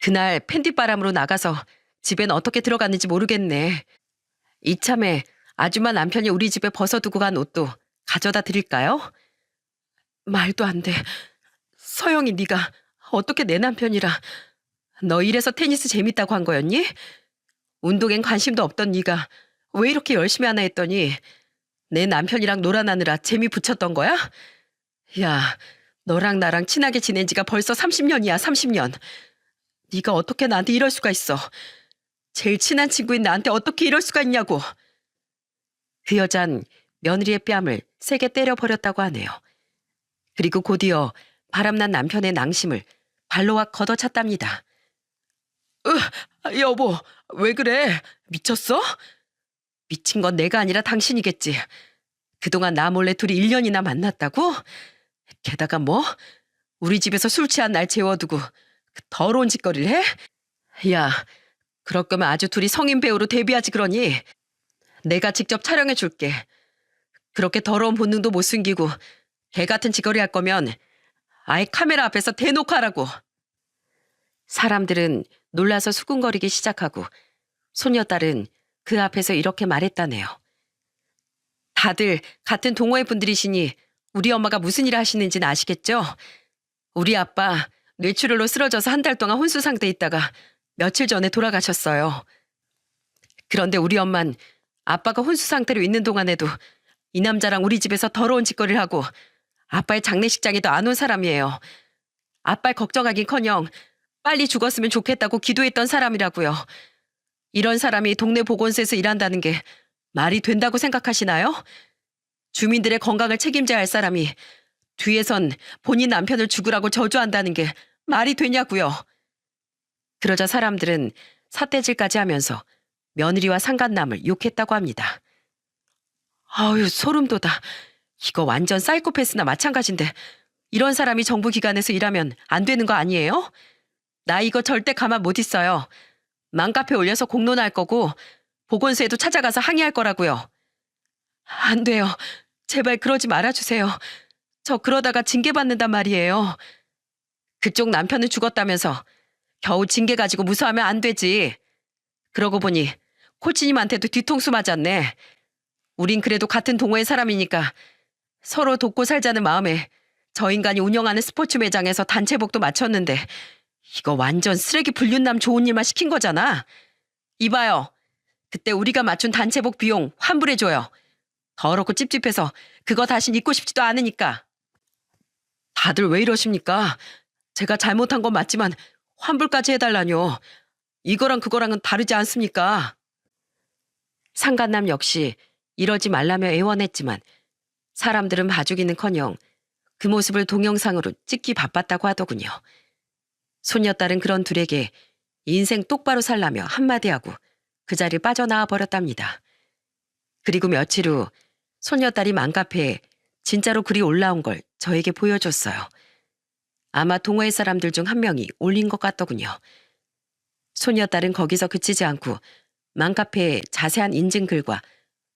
그날 팬티바람으로 나가서 집엔 어떻게 들어갔는지 모르겠네. 이참에 아줌마 남편이 우리 집에 벗어두고 간 옷도 가져다 드릴까요? 말도 안 돼. 서영이 네가 어떻게 내 남편이라. 너 이래서 테니스 재밌다고 한 거였니? 운동엔 관심도 없던 네가 왜 이렇게 열심히 하나 했더니 내 남편이랑 놀아나느라 재미 붙였던 거야? 야, 너랑 나랑 친하게 지낸 지가 벌써 30년이야, 30년. 네가 어떻게 나한테 이럴 수가 있어. 제일 친한 친구인 나한테 어떻게 이럴 수가 있냐고. 그 여잔 며느리의 뺨을 세게 때려버렸다고 하네요. 그리고 곧이어 바람난 남편의 낭심을 발로 확 걷어찼답니다. 여보, 왜 그래? 미쳤어? 미친 건 내가 아니라 당신이겠지. 그동안 나 몰래 둘이 1년이나 만났다고? 게다가 뭐? 우리 집에서 술 취한 날 재워두고 그 더러운 짓거리를 해? 야, 그럴 거면 아주 둘이 성인 배우로 데뷔하지 그러니? 내가 직접 촬영해 줄게. 그렇게 더러운 본능도 못 숨기고 개 같은 짓거리 할 거면 아예 카메라 앞에서 대놓고 하라고. 사람들은 놀라서 수군거리기 시작하고 손녀딸은 그 앞에서 이렇게 말했다네요. 다들 같은 동호회 분들이시니 우리 엄마가 무슨 일을 하시는지는 아시겠죠? 우리 아빠 뇌출혈로 쓰러져서 한 달 동안 혼수 상태에 있다가 며칠 전에 돌아가셨어요. 그런데 우리 엄만 아빠가 혼수 상태로 있는 동안에도 이 남자랑 우리 집에서 더러운 짓거리를 하고 아빠의 장례식장에도 안 온 사람이에요. 아빠를 걱정하긴커녕 빨리 죽었으면 좋겠다고 기도했던 사람이라고요. 이런 사람이 동네 보건소에서 일한다는 게 말이 된다고 생각하시나요? 주민들의 건강을 책임져야 할 사람이 뒤에선 본인 남편을 죽으라고 저주한다는 게 말이 되냐고요. 그러자 사람들은 삿대질까지 하면서 며느리와 상간남을 욕했다고 합니다. 아유, 소름 돋아. 이거 완전 사이코패스나 마찬가지인데 이런 사람이 정부 기관에서 일하면 안 되는 거 아니에요? 나 이거 절대 가만 못 있어요. 맘카페 올려서 공론할 거고 보건소에도 찾아가서 항의할 거라고요. 안 돼요. 제발 그러지 말아주세요. 저 그러다가 징계받는단 말이에요. 그쪽 남편은 죽었다면서 겨우 징계 가지고 무서워하면 안 되지. 그러고 보니 코치님한테도 뒤통수 맞았네. 우린 그래도 같은 동호회 사람이니까 서로 돕고 살자는 마음에 저 인간이 운영하는 스포츠 매장에서 단체복도 맞췄는데 이거 완전 쓰레기 불륜남 좋은 일만 시킨 거잖아. 이봐요. 그때 우리가 맞춘 단체복 비용 환불해줘요. 더럽고 찝찝해서 그거 다신 입고 싶지도 않으니까. 다들 왜 이러십니까? 제가 잘못한 건 맞지만 환불까지 해달라뇨. 이거랑 그거랑은 다르지 않습니까? 상간남 역시 이러지 말라며 애원했지만 사람들은 봐주기는커녕 그 모습을 동영상으로 찍기 바빴다고 하더군요. 손녀딸은 그런 둘에게 인생 똑바로 살라며 한마디 하고 그 자리를 빠져나와 버렸답니다. 그리고 며칠 후 손녀딸이 맘카페에 진짜로 글이 올라온 걸 저에게 보여줬어요. 아마 동호회 사람들 중 한 명이 올린 것 같더군요. 손녀딸은 거기서 그치지 않고 맘카페에 자세한 인증글과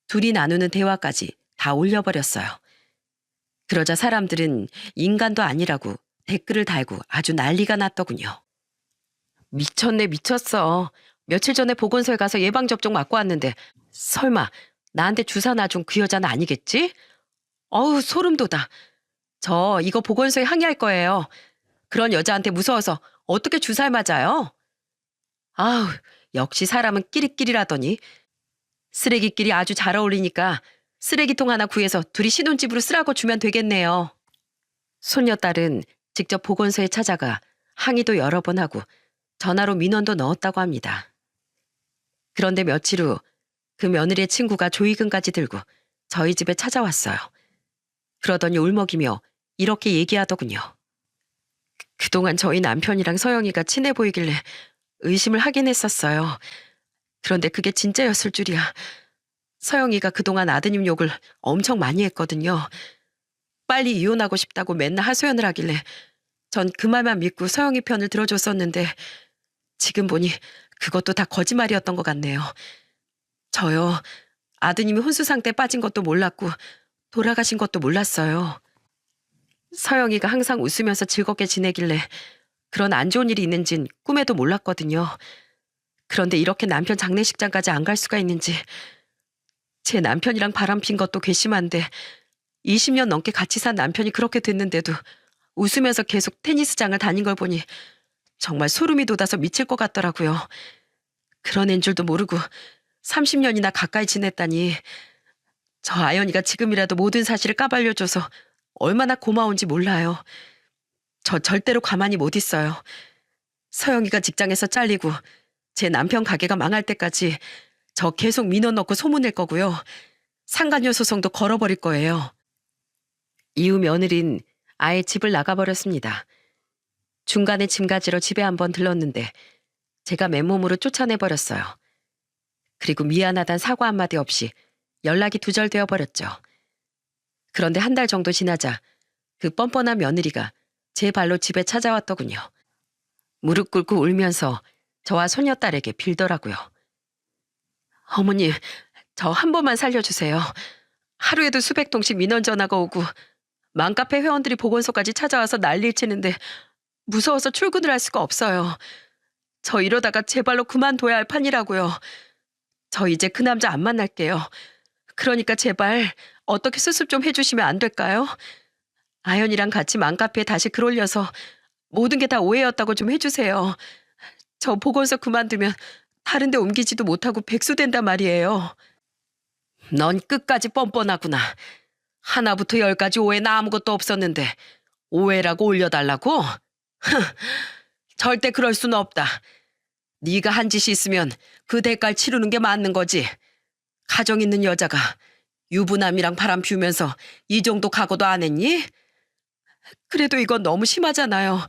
둘이 나누는 대화까지 다 올려버렸어요. 그러자 사람들은 인간도 아니라고 댓글을 달고 아주 난리가 났더군요. 미쳤네, 미쳤어. 며칠 전에 보건소에 가서 예방접종 맞고 왔는데 설마 나한테 주사 놔준 그 여자는 아니겠지? 어우, 소름 돋아. 저 이거 보건소에 항의할 거예요. 그런 여자한테 무서워서 어떻게 주사를 맞아요? 아우, 역시 사람은 끼리끼리라더니 쓰레기끼리 아주 잘 어울리니까 쓰레기통 하나 구해서 둘이 신혼집으로 쓰라고 주면 되겠네요. 손녀딸은 직접 보건소에 찾아가 항의도 여러 번 하고 전화로 민원도 넣었다고 합니다. 그런데 며칠 후 그 며느리의 친구가 조의금까지 들고 저희 집에 찾아왔어요. 그러더니 울먹이며 이렇게 얘기하더군요. 그동안 저희 남편이랑 서영이가 친해 보이길래 의심을 하긴 했었어요. 그런데 그게 진짜였을 줄이야. 서영이가 그동안 아드님 욕을 엄청 많이 했거든요. 빨리 이혼하고 싶다고 맨날 하소연을 하길래 전 그 말만 믿고 서영이 편을 들어줬었는데 지금 보니 그것도 다 거짓말이었던 것 같네요. 저요, 아드님이 혼수 상태에 빠진 것도 몰랐고 돌아가신 것도 몰랐어요. 서영이가 항상 웃으면서 즐겁게 지내길래 그런 안 좋은 일이 있는진 꿈에도 몰랐거든요. 그런데 이렇게 남편 장례식장까지 안 갈 수가 있는지. 제 남편이랑 바람핀 것도 괘씸한데 20년 넘게 같이 산 남편이 그렇게 됐는데도 웃으면서 계속 테니스장을 다닌 걸 보니 정말 소름이 돋아서 미칠 것 같더라고요. 그런 앤 줄도 모르고 30년이나 가까이 지냈다니. 저 아연이가 지금이라도 모든 사실을 까발려줘서 얼마나 고마운지 몰라요. 저 절대로 가만히 못 있어요. 서영이가 직장에서 잘리고 제 남편 가게가 망할 때까지 저 계속 민원 넣고 소문낼 거고요. 상간녀 소송도 걸어버릴 거예요. 이후 며느린 아예 집을 나가버렸습니다. 중간에 짐 가지러 집에 한번 들렀는데 제가 맨몸으로 쫓아내버렸어요. 그리고 미안하단 사과 한마디 없이 연락이 두절되어 버렸죠. 그런데 한 달 정도 지나자 그 뻔뻔한 며느리가 제 발로 집에 찾아왔더군요. 무릎 꿇고 울면서 저와 손녀딸에게 빌더라고요. 어머니, 저 한 번만 살려주세요. 하루에도 수백 통씩 민원 전화가 오고 맘카페 회원들이 보건소까지 찾아와서 난리를 치는데 무서워서 출근을 할 수가 없어요. 저 이러다가 제 발로 그만둬야 할 판이라고요. 저 이제 그 남자 안 만날게요. 그러니까 제발 어떻게 수습 좀 해주시면 안 될까요? 아연이랑 같이 맘카페에 다시 글 올려서 모든 게 다 오해였다고 좀 해주세요. 저 보건소 그만두면 다른 데 옮기지도 못하고 백수된단 말이에요. 넌 끝까지 뻔뻔하구나. 하나부터 열까지 오해나 아무것도 없었는데 오해라고 올려달라고? 절대 그럴 수는 없다. 네가 한 짓이 있으면 그 대가를 치르는 게 맞는 거지. 가정 있는 여자가 유부남이랑 바람 피우면서 이 정도 각오도 안 했니? 그래도 이건 너무 심하잖아요.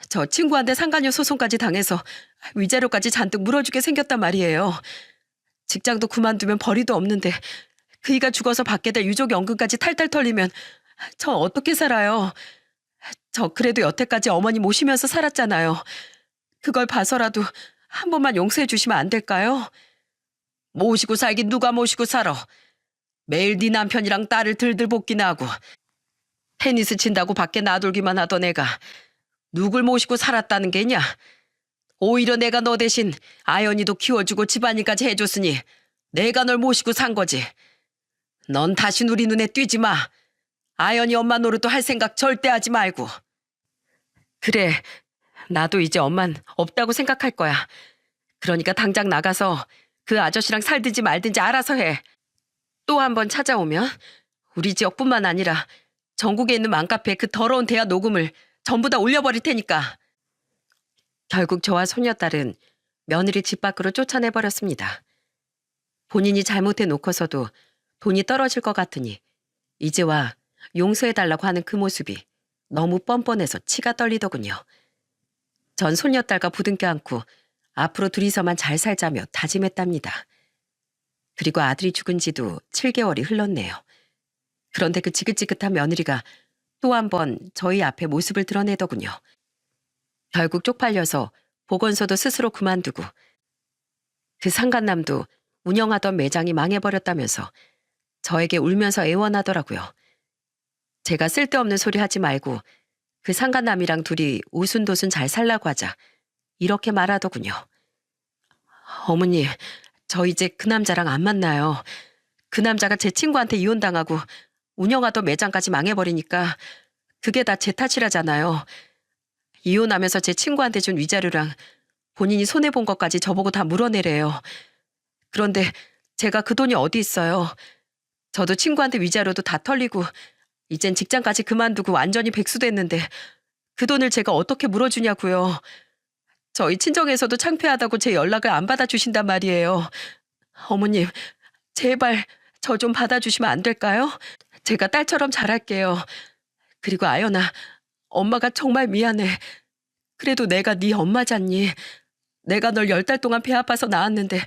저 친구한테 상간녀 소송까지 당해서 위자료까지 잔뜩 물어주게 생겼단 말이에요. 직장도 그만두면 벌이도 없는데 그이가 죽어서 받게 될 유족연금까지 탈탈 털리면 저 어떻게 살아요? 저 그래도 여태까지 어머니 모시면서 살았잖아요. 그걸 봐서라도 한 번만 용서해 주시면 안 될까요? 모시고 살긴 누가 모시고 살아. 매일 네 남편이랑 딸을 들들 볶기나 하고 테니스 친다고 밖에 놔둘기만 하던 애가 누굴 모시고 살았다는 게냐? 오히려 내가 너 대신 아연이도 키워주고 집안일까지 해줬으니 내가 널 모시고 산 거지. 넌 다시 우리 눈에 띄지 마. 아연이 엄마 노릇도 할 생각 절대 하지 말고. 그래, 나도 이제 엄만 없다고 생각할 거야. 그러니까 당장 나가서 그 아저씨랑 살든지 말든지 알아서 해. 또 한 번 찾아오면 우리 지역뿐만 아니라 전국에 있는 맘카페에 그 더러운 대화 녹음을 전부 다 올려버릴 테니까. 결국 저와 손녀딸은 며느리 집 밖으로 쫓아내버렸습니다. 본인이 잘못해 놓고서도 돈이 떨어질 것 같으니 이제와 용서해달라고 하는 그 모습이 너무 뻔뻔해서 치가 떨리더군요. 전 손녀딸과 부둥켜 안고 앞으로 둘이서만 잘 살자며 다짐했답니다. 그리고 아들이 죽은 지도 7개월이 흘렀네요. 그런데 그 지긋지긋한 며느리가 또 한 번 저희 앞에 모습을 드러내더군요. 결국 쪽팔려서 보건소도 스스로 그만두고 그 상간남도 운영하던 매장이 망해버렸다면서 저에게 울면서 애원하더라고요. 제가 쓸데없는 소리 하지 말고 그 상간남이랑 둘이 오순도순 잘 살라고 하자. 이렇게 말하더군요. 어머니, 저 이제 그 남자랑 안 만나요. 그 남자가 제 친구한테 이혼당하고 운영하던 매장까지 망해버리니까 그게 다 제 탓이라잖아요. 이혼하면서 제 친구한테 준 위자료랑 본인이 손해본 것까지 저보고 다 물어내래요. 그런데 제가 그 돈이 어디 있어요. 저도 친구한테 위자료도 다 털리고 이젠 직장까지 그만두고 완전히 백수됐는데 그 돈을 제가 어떻게 물어주냐고요. 저희 친정에서도 창피하다고 제 연락을 안 받아주신단 말이에요. 어머님, 제발 저 좀 받아주시면 안 될까요? 제가 딸처럼 잘할게요. 그리고 아연아, 엄마가 정말 미안해. 그래도 내가 네 엄마잖니. 내가 널 10달 동안 배 아파서 낳았는데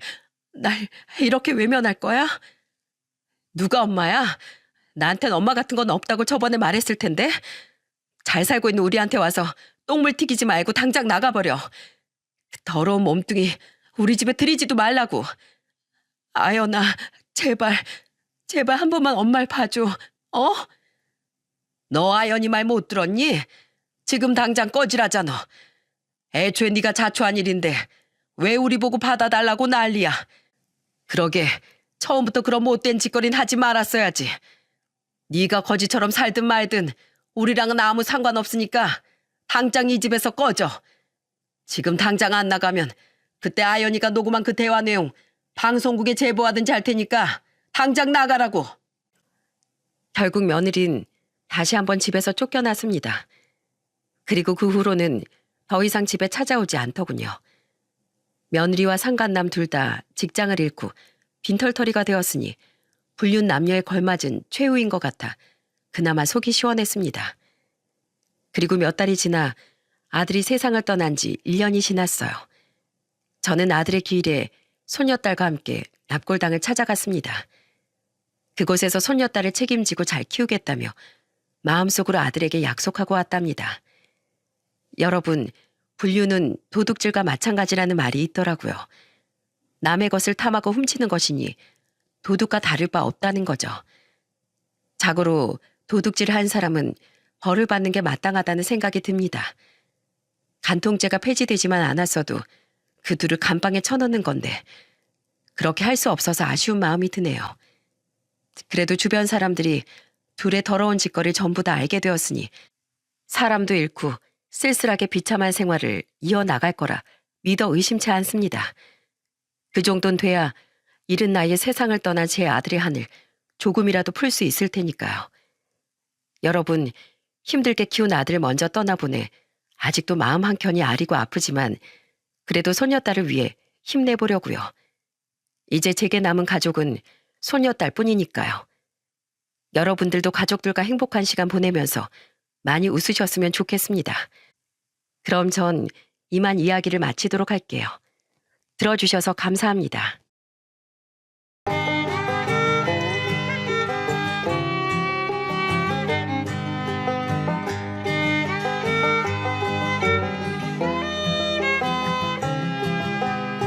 날 이렇게 외면할 거야? 누가 엄마야? 나한텐 엄마 같은 건 없다고 저번에 말했을 텐데. 잘 살고 있는 우리한테 와서 똥물 튀기지 말고 당장 나가버려. 더러운 몸뚱이 우리 집에 들이지도 말라고. 아연아, 제발 한 번만 엄마를 봐줘. 어? 너 아연이 말 못 들었니? 지금 당장 꺼지라잖아. 애초에 네가 자초한 일인데 왜 우리 보고 받아달라고 난리야. 그러게 처음부터 그런 못된 짓거리는 하지 말았어야지. 네가 거지처럼 살든 말든 우리랑은 아무 상관없으니까 당장 이 집에서 꺼져. 지금 당장 안 나가면 그때 아연이가 녹음한 그 대화 내용 방송국에 제보하든지 할 테니까 당장 나가라고. 결국 며느린 다시 한번 집에서 쫓겨났습니다. 그리고 그 후로는 더 이상 집에 찾아오지 않더군요. 며느리와 상간남 둘 다 직장을 잃고 빈털터리가 되었으니 불륜 남녀에 걸맞은 최후인 것 같아 그나마 속이 시원했습니다. 그리고 몇 달이 지나 아들이 세상을 떠난 지 1년이 지났어요. 저는 아들의 기일에 손녀딸과 함께 납골당을 찾아갔습니다. 그곳에서 손녀딸을 책임지고 잘 키우겠다며 마음속으로 아들에게 약속하고 왔답니다. 여러분, 불륜은 도둑질과 마찬가지라는 말이 있더라고요. 남의 것을 탐하고 훔치는 것이니 도둑과 다를 바 없다는 거죠. 자고로 도둑질을 한 사람은 벌을 받는 게 마땅하다는 생각이 듭니다. 간통죄가 폐지되지만 않았어도 그 둘을 감방에 쳐넣는 건데 그렇게 할 수 없어서 아쉬운 마음이 드네요. 그래도 주변 사람들이 둘의 더러운 짓거리를 전부 다 알게 되었으니 사람도 잃고 쓸쓸하게 비참한 생활을 이어나갈 거라 믿어 의심치 않습니다. 그 정도는 돼야 이른 나이에 세상을 떠난 제 아들의 한을 조금이라도 풀 수 있을 테니까요. 여러분, 힘들게 키운 아들을 먼저 떠나보내 아직도 마음 한켠이 아리고 아프지만 그래도 손녀딸을 위해 힘내보려고요. 이제 제게 남은 가족은 손녀딸 뿐이니까요. 여러분들도 가족들과 행복한 시간 보내면서 많이 웃으셨으면 좋겠습니다. 그럼 전 이만 이야기를 마치도록 할게요. 들어주셔서 감사합니다.